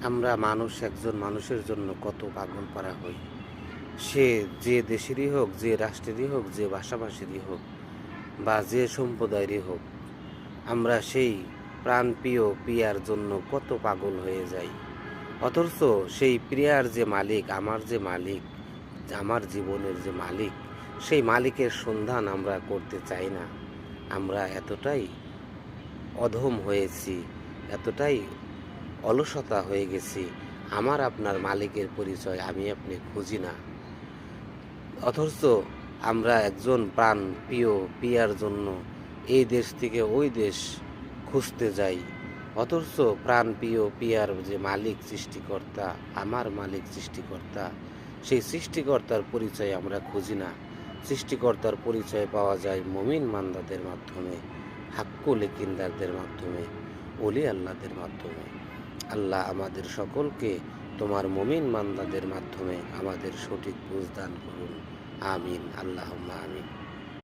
আমরা মানুষ একজন মানুষের জন্য কত পাগল পারা হই। সে যে দেশেরই হোক, যে রাষ্ট্রেরই হোক, যে ভাষাভাষীরই হোক বা যে সম্প্রদায়েরই হোক, আমরা সেই প্রাণপ্রিয় প্রিয়ার জন্য কত পাগল হয়ে যাই। অথচ সেই প্রিয়ার যে মালিক, আমার যে মালিক, আমার জীবনের যে মালিক, সেই মালিকের সন্ধান আমরা করতে চাই না। আমরা এতটাই অধম হয়েছি, এতটাই অলসতা হয়ে গেছি, আমার আপনার মালিকের পরিচয় আমি আপনি খুঁজি না। অথচ আমরা একজন প্রাণ প্রিয় প্রিয়ার জন্য এই দেশ থেকে ওই দেশ খুঁজতে যাই। অথচ প্রাণ প্রিয় প্রিয়ার যে মালিক সৃষ্টিকর্তা, আমার মালিক সৃষ্টিকর্তা, সেই সৃষ্টিকর্তার পরিচয় আমরা খুঁজি না। সৃষ্টিকর্তার পরিচয় পাওয়া যায় মুমিন বান্দাদের মাধ্যমে, হাক্কুল ইকিনদারদের মাধ্যমে, ওলি আল্লাহদের মাধ্যমে। আল্লাহ আমাদের সকলকে তোমার মুমিন বান্দাদের মাধ্যমে আমাদের সঠিক বুঝ দান করুন। আমিন, আল্লাহুম্মা আমিন।